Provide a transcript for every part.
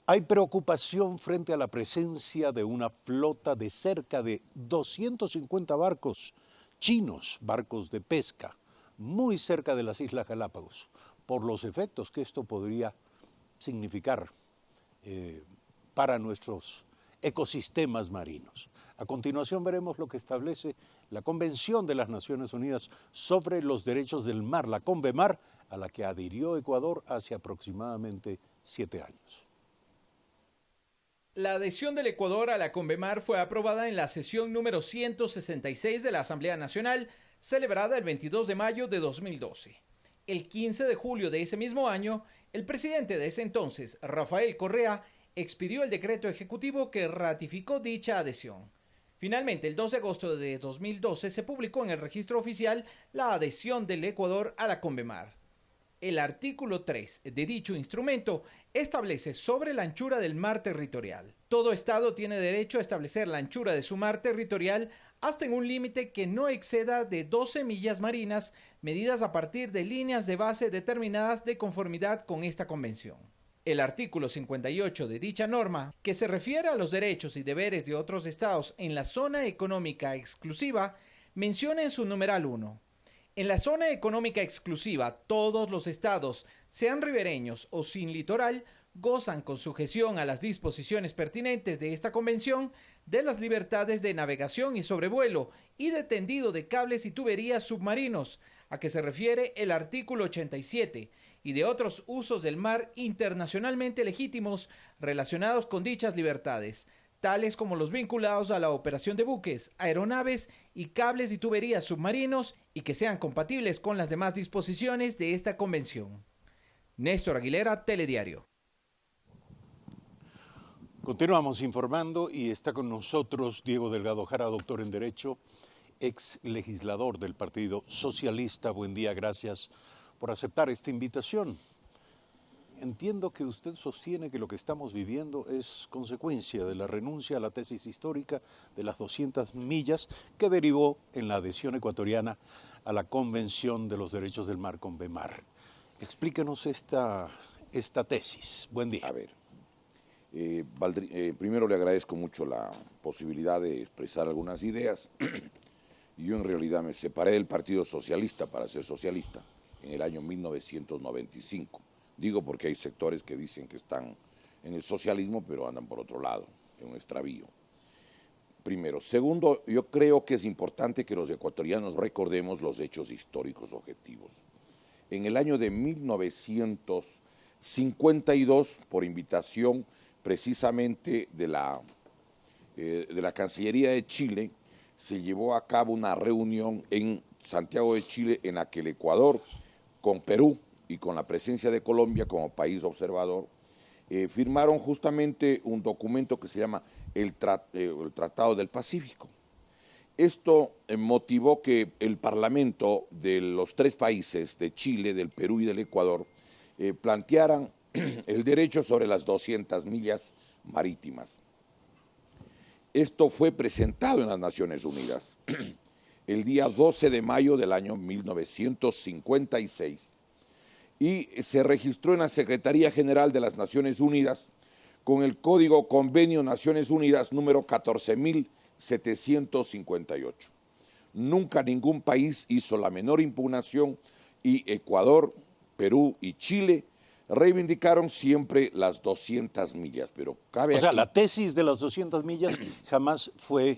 Hay preocupación frente a la presencia de una flota de cerca de 250 barcos chinos, barcos de pesca, muy cerca de las Islas Galápagos, por los efectos que esto podría significar para nuestros ecosistemas marinos. A continuación veremos lo que establece la Convención de las Naciones Unidas sobre los Derechos del Mar, la CONVEMAR, a la que adhirió Ecuador hace aproximadamente 7 años. La adhesión del Ecuador a la CONVEMAR fue aprobada en la sesión número 166 de la Asamblea Nacional, celebrada el 22 de mayo de 2012. El 15 de julio de ese mismo año, el presidente de ese entonces, Rafael Correa, expidió el decreto ejecutivo que ratificó dicha adhesión. Finalmente, el 2 de agosto de 2012 se publicó en el registro oficial la adhesión del Ecuador a la CONVEMAR. El artículo 3 de dicho instrumento establece sobre la anchura del mar territorial. Todo estado tiene derecho a establecer la anchura de su mar territorial hasta en un límite que no exceda de 12 millas marinas, medidas a partir de líneas de base determinadas de conformidad con esta convención. El artículo 58 de dicha norma, que se refiere a los derechos y deberes de otros estados en la zona económica exclusiva, menciona en su numeral 1: en la zona económica exclusiva, todos los estados, sean ribereños o sin litoral, gozan con sujeción a las disposiciones pertinentes de esta convención de las libertades de navegación y sobrevuelo y de tendido de cables y tuberías submarinos, a que se refiere el artículo 87, y de otros usos del mar internacionalmente legítimos relacionados con dichas libertades, tales como los vinculados a la operación de buques, aeronaves y cables y tuberías submarinos y que sean compatibles con las demás disposiciones de esta convención. Néstor Aguilera, Telediario. Continuamos informando y está con nosotros Diego Delgado Jara, doctor en Derecho, ex legislador del Partido Socialista. Buen día, gracias por aceptar esta invitación. Entiendo que usted sostiene que lo que estamos viviendo es consecuencia de la renuncia a la tesis histórica de las 200 millas que derivó en la adhesión ecuatoriana a la Convención de los Derechos del Mar, CONVEMAR. Explíquenos esta tesis. Buen día. A ver, primero le agradezco mucho la posibilidad de expresar algunas ideas. Yo en realidad me separé del Partido Socialista para ser socialista en el año 1995. Digo porque hay sectores que dicen que están en el socialismo, pero andan por otro lado, en un extravío. Primero. Segundo, yo creo que es importante que los ecuatorianos recordemos los hechos históricos objetivos. En el año de 1952, por invitación precisamente de la Cancillería de Chile, se llevó a cabo una reunión en Santiago de Chile en la que el Ecuador, con Perú, y con la presencia de Colombia como país observador, firmaron justamente un documento que se llama el Tratado del Pacífico. Esto motivó que el Parlamento de los tres países, de Chile, del Perú y del Ecuador, plantearan el derecho sobre las 200 millas marítimas. Esto fue presentado en las Naciones Unidas el día 12 de mayo del año 1956, y se registró en la Secretaría General de las Naciones Unidas con el Código Convenio Naciones Unidas número 14.758. Nunca ningún país hizo la menor impugnación y Ecuador, Perú y Chile reivindicaron siempre las 200 millas. Pero cabe o sea, aquí, la tesis de las 200 millas jamás fue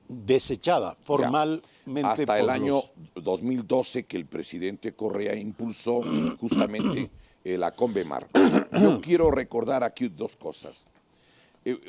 desechada formalmente. Hasta el año 2012 que el presidente Correa impulsó justamente la CONVEMAR. Yo quiero recordar aquí dos cosas.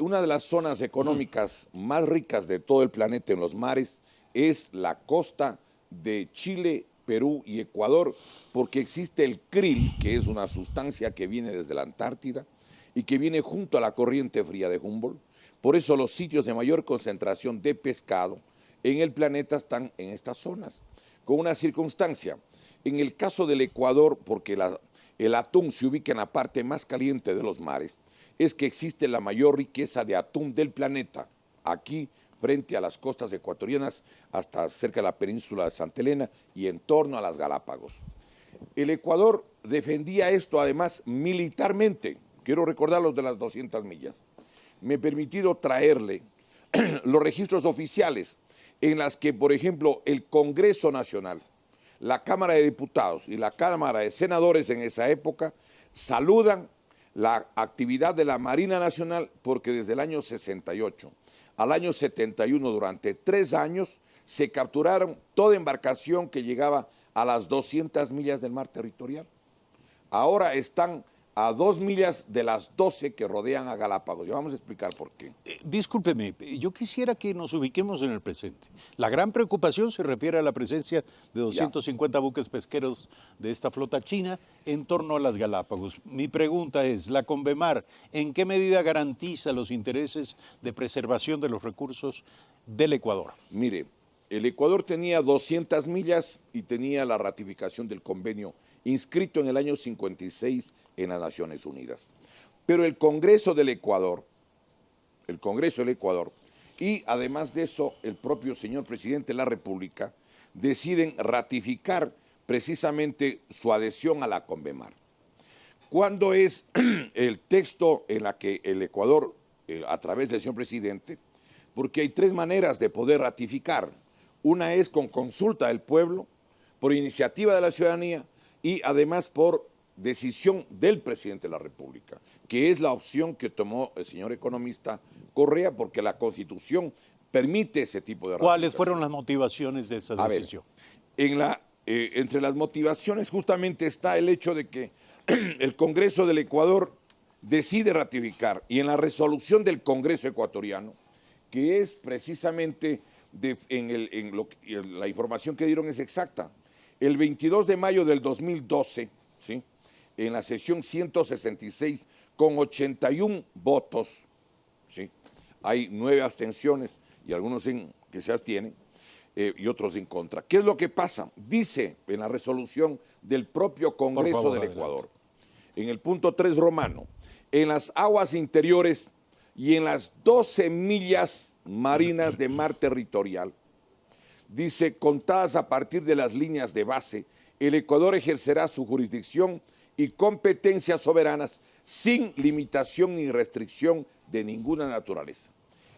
Una de las zonas económicas más ricas de todo el planeta en los mares es la costa de Chile, Perú y Ecuador, porque existe el krill, que es una sustancia que viene desde la Antártida y que viene junto a la corriente fría de Humboldt. Por eso los sitios de mayor concentración de pescado en el planeta están en estas zonas, con una circunstancia. En el caso del Ecuador, porque el atún se ubica en la parte más caliente de los mares, es que existe la mayor riqueza de atún del planeta, aquí frente a las costas ecuatorianas, hasta cerca de la península de Santa Elena y en torno a las Galápagos. El Ecuador defendía esto además militarmente, quiero recordar los de las 200 millas, me he permitido traerle los registros oficiales en las que, por ejemplo, el Congreso Nacional, la Cámara de Diputados y la Cámara de Senadores en esa época saludan la actividad de la Marina Nacional porque desde el año 68 al año 71, durante 3 años, se capturaron toda embarcación que llegaba a las 200 millas del mar territorial. Ahora están a 2 millas de las 12 que rodean a Galápagos. Ya vamos a explicar por qué. Discúlpeme, yo quisiera que nos ubiquemos en el presente. La gran preocupación se refiere a la presencia de 250 buques pesqueros de esta flota china en torno a las Galápagos. Mi pregunta es, ¿la Convemar en qué medida garantiza los intereses de preservación de los recursos del Ecuador? Mire, el Ecuador tenía 200 millas y tenía la ratificación del convenio inscrito en el año 56 en las Naciones Unidas. Pero el Congreso del Ecuador y además de eso el propio señor presidente de la República deciden ratificar precisamente su adhesión a la Convemar. ¿Cuándo es el texto en la que el Ecuador, a través del señor presidente, porque hay 3 maneras de poder ratificar? Una es con consulta del pueblo, por iniciativa de la ciudadanía, y además por decisión del presidente de la República, que es la opción que tomó el señor economista Correa, porque la Constitución permite ese tipo de ratificación. ¿Cuáles fueron las motivaciones de esa decisión? Entre las motivaciones justamente está el hecho de que el Congreso del Ecuador decide ratificar, y en la resolución del Congreso ecuatoriano, que es precisamente, la información que dieron es exacta, el 22 de mayo del 2012, ¿sí?, en la sesión 166, con 81 votos, ¿sí?, hay 9 abstenciones y algunos que se abstienen y otros en contra. ¿Qué es lo que pasa? Dice en la resolución del propio Congreso del Ecuador, en el punto 3 romano, en las aguas interiores y en las 12 millas marinas de mar territorial, dice, contadas a partir de las líneas de base, el Ecuador ejercerá su jurisdicción y competencias soberanas sin limitación ni restricción de ninguna naturaleza.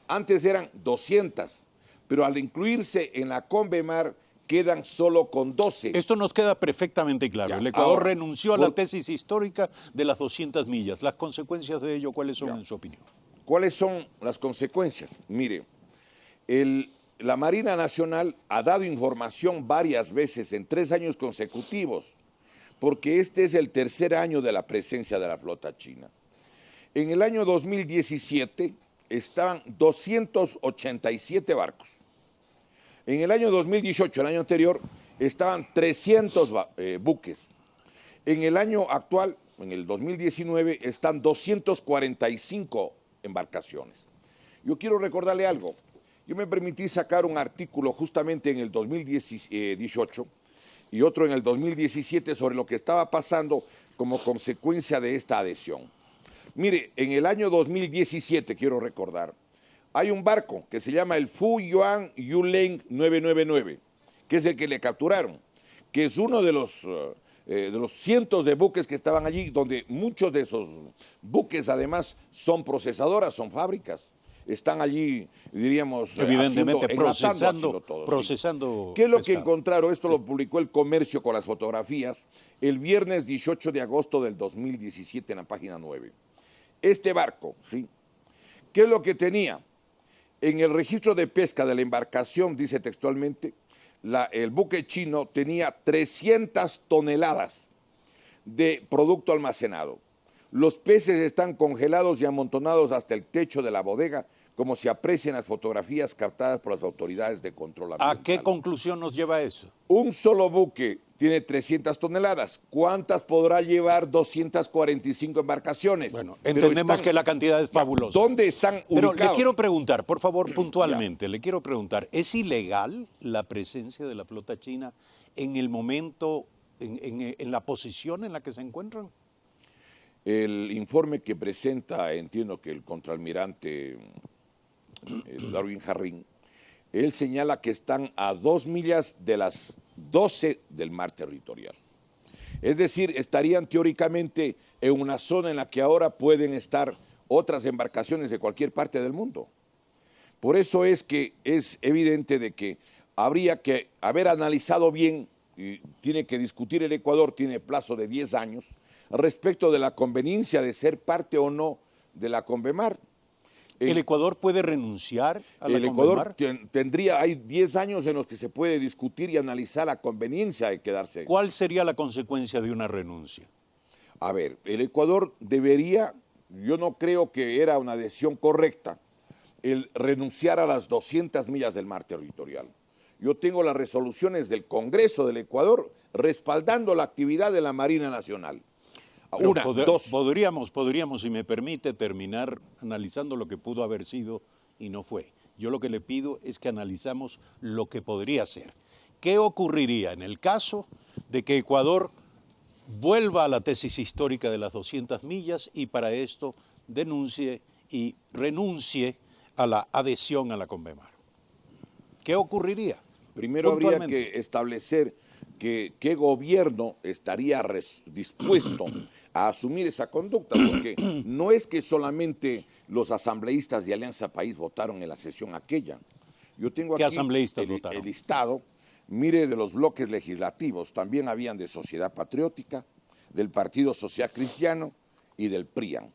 Antes eran 200, pero al incluirse en la Convemar quedan solo con 12. Esto nos queda perfectamente claro. El Ecuador renunció a la tesis histórica de las 200 millas. ¿Las consecuencias de ello cuáles son en su opinión? ¿Cuáles son las consecuencias? Mire, la Marina Nacional ha dado información varias veces en 3 años consecutivos, porque este es el 3er año de la presencia de la flota china. En el año 2017 estaban 287 barcos. En el año 2018, el año anterior, estaban 300 buques. En el año actual, en el 2019, están 245 embarcaciones. Yo quiero recordarle algo. Yo me permití sacar un artículo justamente en el 2018 y otro en el 2017 sobre lo que estaba pasando como consecuencia de esta adhesión. Mire, en el año 2017, quiero recordar, hay un barco que se llama el Fu Yuan Yuleng 999, que es el que le capturaron, que es uno de los cientos de buques que estaban allí, donde muchos de esos buques además son procesadoras, son fábricas. Están allí, diríamos, evidentemente procesando todo. ¿Qué es lo que encontraron? Esto lo publicó El Comercio con las fotografías el viernes 18 de agosto del 2017 en la página 9. Este barco, ¿sí?, ¿qué es lo que tenía? En el registro de pesca de la embarcación, dice textualmente, el buque chino tenía 300 toneladas de producto almacenado. Los peces están congelados y amontonados hasta el techo de la bodega, como se aprecia en las fotografías captadas por las autoridades de control ambiental. ¿A qué conclusión nos lleva eso? Un solo buque tiene 300 toneladas. ¿Cuántas podrá llevar 245 embarcaciones? Bueno, entendemos que la cantidad es fabulosa. ¿Dónde están ubicados? Pero le quiero preguntar, por favor, puntualmente, le quiero preguntar, ¿es ilegal la presencia de la flota china en el momento, en la posición en la que se encuentran? El informe que presenta, entiendo que el contraalmirante Darwin Jarrín, él señala que están a 2 millas de las 12 del mar territorial. Es decir, estarían teóricamente en una zona en la que ahora pueden estar otras embarcaciones de cualquier parte del mundo. Por eso es que es evidente de que habría que haber analizado bien, y tiene que discutir el Ecuador, tiene plazo de 10 años, respecto de la conveniencia de ser parte o no de la Convemar. ¿El Ecuador puede renunciar a la El Convemar? Ecuador hay 10 años en los que se puede discutir y analizar la conveniencia de quedarse. ¿Cuál sería la consecuencia de una renuncia? A ver, el Ecuador debería, yo no creo que era una decisión correcta, el renunciar a las 200 millas del mar territorial. Yo tengo las resoluciones del Congreso del Ecuador respaldando la actividad de la Marina Nacional. Dos. Podríamos, si me permite, terminar analizando lo que pudo haber sido y no fue. Yo lo que le pido es que analizamos lo que podría ser. ¿Qué ocurriría en el caso de que Ecuador vuelva a la tesis histórica de las 200 millas y para esto denuncie y renuncie a la adhesión a la Convemar? ¿Qué ocurriría? Primero habría que establecer qué gobierno estaría dispuesto a asumir esa conducta, porque no es que solamente los asambleístas de Alianza País votaron en la sesión aquella. Yo tengo ¿Qué aquí asambleístas votaron? El listado, mire, de los bloques legislativos, también habían de Sociedad Patriótica, del Partido Social Cristiano y del PRIAN.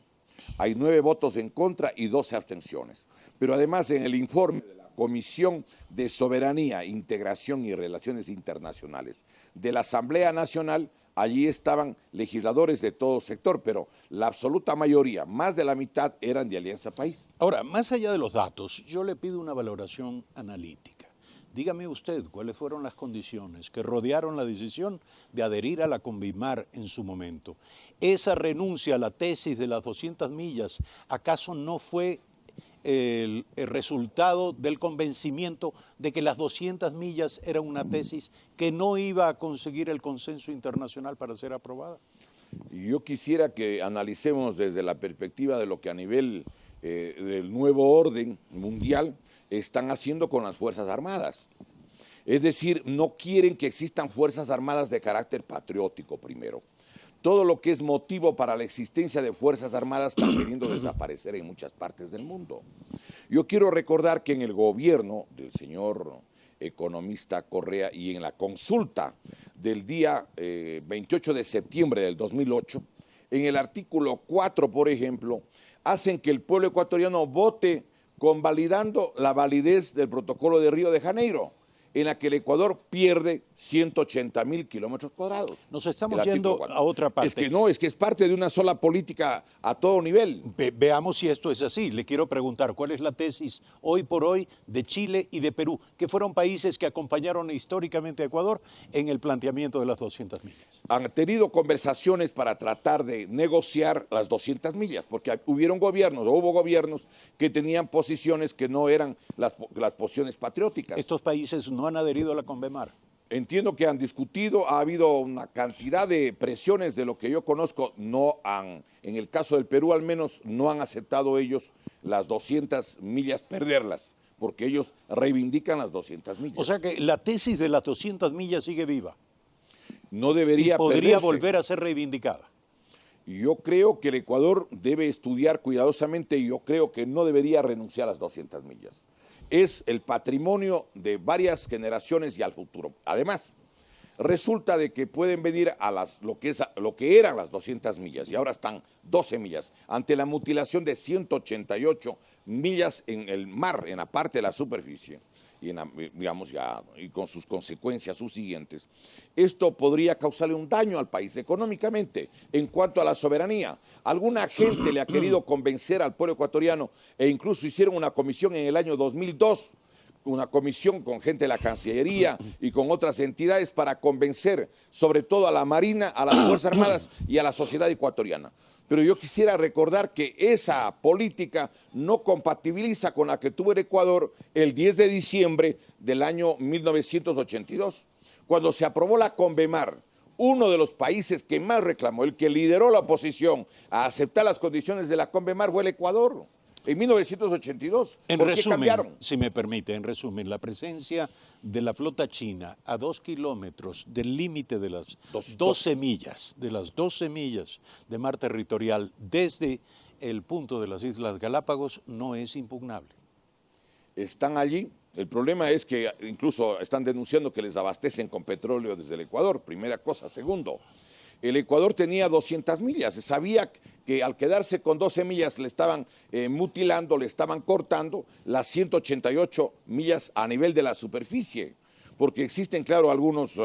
Hay 9 votos en contra y 12 abstenciones. Pero además en el informe de la Comisión de Soberanía, Integración y Relaciones Internacionales de la Asamblea Nacional, allí estaban legisladores de todo sector, pero la absoluta mayoría, más de la mitad, eran de Alianza País. Ahora, más allá de los datos, yo le pido una valoración analítica. Dígame usted cuáles fueron las condiciones que rodearon la decisión de adherir a la Convimar en su momento. Esa renuncia a la tesis de las 200 millas, ¿acaso no fue el resultado del convencimiento de que las 200 millas era una tesis que no iba a conseguir el consenso internacional para ser aprobada? Yo quisiera que analicemos desde la perspectiva de lo que a nivel del nuevo orden mundial están haciendo con las Fuerzas Armadas. Es decir, no quieren que existan Fuerzas Armadas de carácter patriótico primero. Todo lo que es motivo para la existencia de Fuerzas Armadas está queriendo desaparecer en muchas partes del mundo. Yo quiero recordar que en el gobierno del señor economista Correa y en la consulta del día 28 de septiembre del 2008, en el artículo 4, por ejemplo, hacen que el pueblo ecuatoriano vote convalidando la validez del protocolo de Río de Janeiro, en la que el Ecuador pierde 180.000 kilómetros cuadrados. Nos estamos yendo a otra parte. Es que es parte de una sola política a todo nivel. Veamos si esto es así. Le quiero preguntar, ¿cuál es la tesis hoy por hoy de Chile y de Perú, que fueron países que acompañaron históricamente a Ecuador en el planteamiento de las 200 millas? Han tenido conversaciones para tratar de negociar las 200 millas, porque hubo gobiernos que tenían posiciones que no eran las posiciones patrióticas. Estos países no han adherido a la Convemar. Entiendo que han discutido, ha habido una cantidad de presiones de lo que yo conozco, en el caso del Perú al menos, no han aceptado ellos las 200 millas perderlas, porque ellos reivindican las 200 millas. O sea que la tesis de las 200 millas sigue viva. No debería y podría perderse. volver a ser reivindicada. Yo creo que el Ecuador debe estudiar cuidadosamente y yo creo que no debería renunciar a las 200 millas. Es el patrimonio de varias generaciones y al futuro. Además, resulta de que pueden venir a lo que eran las 200 millas y ahora están 12 millas ante la mutilación de 188 millas en el mar, en la parte de la superficie y con sus consecuencias subsiguientes. Esto podría causarle un daño al país económicamente en cuanto a la soberanía. Alguna gente le ha querido convencer al pueblo ecuatoriano e incluso hicieron una comisión en el año 2002, una comisión con gente de la Cancillería y con otras entidades para convencer sobre todo a la Marina, a las Fuerzas Armadas y a la sociedad ecuatoriana. Pero yo quisiera recordar que esa política no compatibiliza con la que tuvo el Ecuador el 10 de diciembre del año 1982, cuando se aprobó la Convemar. Uno de los países que más reclamó, el que lideró la oposición a aceptar las condiciones de la Convemar fue el Ecuador. en 1982. En ¿Por qué resumen, cambiaron? si me permite, en resumen, la presencia de la flota china a 2 kilómetros del límite de las 12 millas, de mar territorial desde el punto de las Islas Galápagos no es impugnable. Están allí. El problema es que incluso están denunciando que les abastecen con petróleo desde el Ecuador, primera cosa. Segundo, el Ecuador tenía 200 millas, se sabía que al quedarse con 12 millas le estaban mutilando, le estaban cortando las 188 millas a nivel de la superficie, porque existen, claro, algunos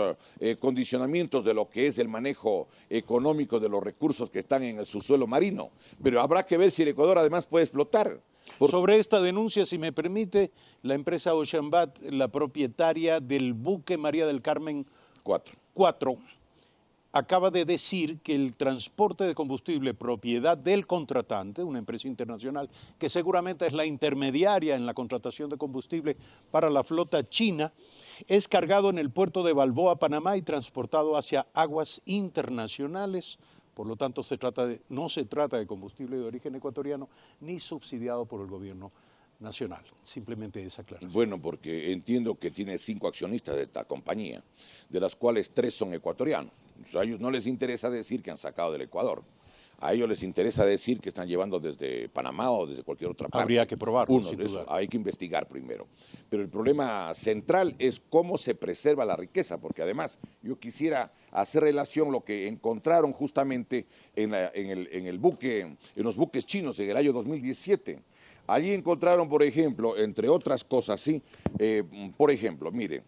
condicionamientos de lo que es el manejo económico de los recursos que están en el subsuelo marino, pero habrá que ver si el Ecuador además puede explotar. Sobre esta denuncia, si me permite, la empresa Oceanbat, la propietaria del buque María del Carmen 4, acaba de decir que el transporte de combustible propiedad del contratante, una empresa internacional que seguramente es la intermediaria en la contratación de combustible para la flota china, es cargado en el puerto de Balboa, Panamá, y transportado hacia aguas internacionales. Por lo tanto, no se trata de combustible de origen ecuatoriano ni subsidiado por el gobierno nacional. Simplemente esa aclaración. Bueno, porque entiendo que tiene 5 accionistas de esta compañía, de las cuales 3 son ecuatorianos. A ellos no les interesa decir que han sacado del Ecuador. A ellos les interesa decir que están llevando desde Panamá o desde cualquier otra parte. Habría que probarlo. Uno, eso hay que investigar primero. Pero el problema central es cómo se preserva la riqueza, porque además yo quisiera hacer relación lo que encontraron justamente en los buques chinos en el año 2017. Allí encontraron, por ejemplo, entre otras cosas, sí, por ejemplo, mire,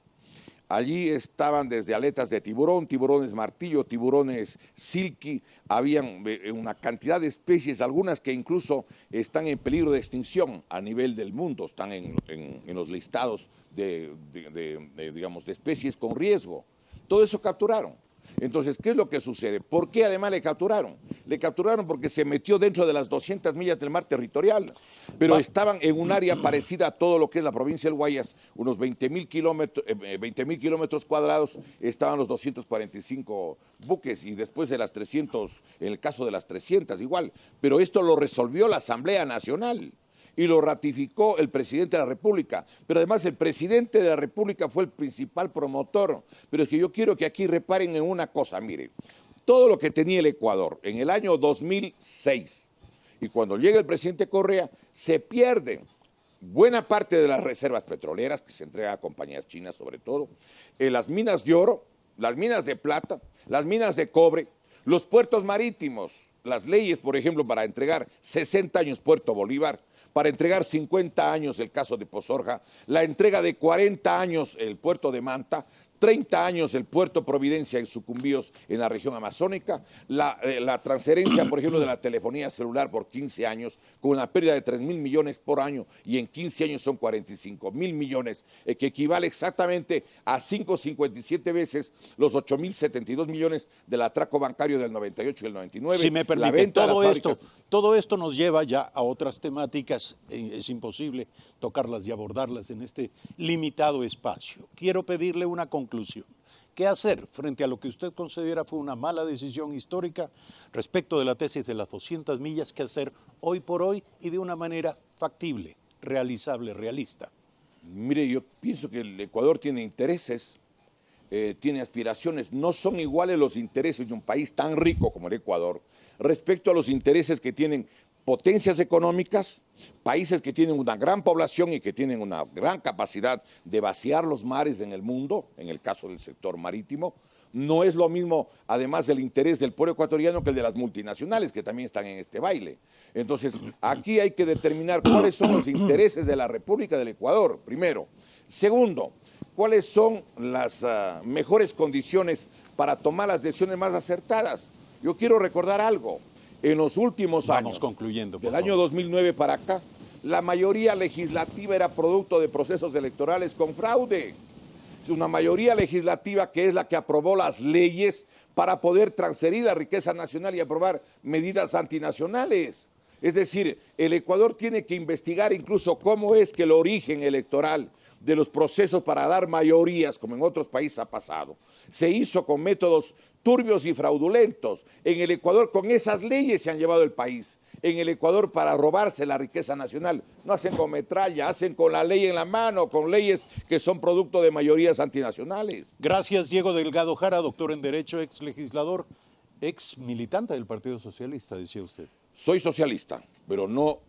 allí estaban desde aletas de tiburón, tiburones martillo, tiburones silky, habían una cantidad de especies, algunas que incluso están en peligro de extinción a nivel del mundo, están en los listados digamos, de especies con riesgo. Todo eso capturaron. Entonces, ¿qué es lo que sucede? ¿Por qué además le capturaron? Le capturaron porque se metió dentro de las 200 millas del mar territorial, pero estaban en un área parecida a todo lo que es la provincia del Guayas, unos 20.000 kilómetros cuadrados, estaban los 245 buques y después de las 300, en el caso de las 300 igual, pero esto lo resolvió la Asamblea Nacional. Y lo ratificó el presidente de la República. Pero además el presidente de la República fue el principal promotor. Pero es que yo quiero que aquí reparen en una cosa, mire, todo lo que tenía el Ecuador en el año 2006 y cuando llega el presidente Correa, se pierde buena parte de las reservas petroleras que se entrega a compañías chinas sobre todo, las minas de oro, las minas de plata, las minas de cobre, los puertos marítimos, las leyes, por ejemplo, para entregar 60 años Puerto Bolívar, para entregar 50 años el caso de Pozorja, la entrega de 40 años el puerto de Manta, 30 años el puerto Providencia en Sucumbíos en la región amazónica, la transferencia, por ejemplo, de la telefonía celular por 15 años, con una pérdida de 3.000 millones por año y en 15 años son 45.000 millones, que equivale exactamente a 5,57 veces los 8.072 millones del atraco bancario del 98 y el 99. Si me permite, todo esto nos lleva ya a otras temáticas, es imposible tocarlas y abordarlas en este limitado espacio. Quiero pedirle una conclusión. ¿Qué hacer frente a lo que usted considera fue una mala decisión histórica respecto de la tesis de las 200 millas? ¿Qué hacer hoy por hoy y de una manera factible, realizable, realista? Mire, yo pienso que el Ecuador tiene intereses, tiene aspiraciones. No son iguales los intereses de un país tan rico como el Ecuador respecto a los intereses que tienen potencias económicas, países que tienen una gran población y que tienen una gran capacidad de vaciar los mares en el mundo, en el caso del sector marítimo. No es lo mismo, además del interés del pueblo ecuatoriano, que el de las multinacionales, que también están en este baile. Entonces, aquí hay que determinar cuáles son los intereses de la República del Ecuador, primero. Segundo, cuáles son las mejores condiciones para tomar las decisiones más acertadas. Yo quiero recordar algo. En los últimos años, del año 2009 para acá, la mayoría legislativa era producto de procesos electorales con fraude. Es una mayoría legislativa que es la que aprobó las leyes para poder transferir la riqueza nacional y aprobar medidas antinacionales. Es decir, el Ecuador tiene que investigar incluso cómo es que el origen electoral de los procesos para dar mayorías, como en otros países ha pasado, se hizo con métodos turbios y fraudulentos. En el Ecuador con esas leyes se han llevado el país. en el Ecuador para robarse la riqueza nacional. No hacen con metralla, hacen con la ley en la mano, con leyes que son producto de mayorías antinacionales. Gracias, Diego Delgado Jara, doctor en Derecho, ex legislador, ex militante del Partido Socialista, decía usted. Soy socialista, pero no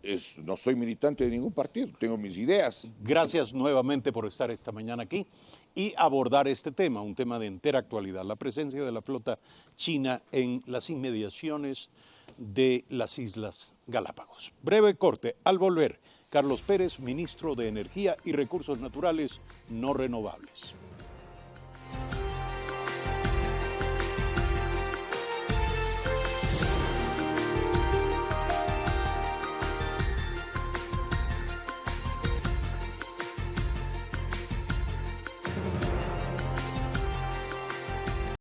soy militante de ningún partido, tengo mis ideas. Gracias nuevamente por estar esta mañana aquí y abordar este tema, un tema de entera actualidad, la presencia de la flota china en las inmediaciones de las Islas Galápagos. Breve corte, al volver, Carlos Pérez, ministro de Energía y Recursos Naturales No Renovables.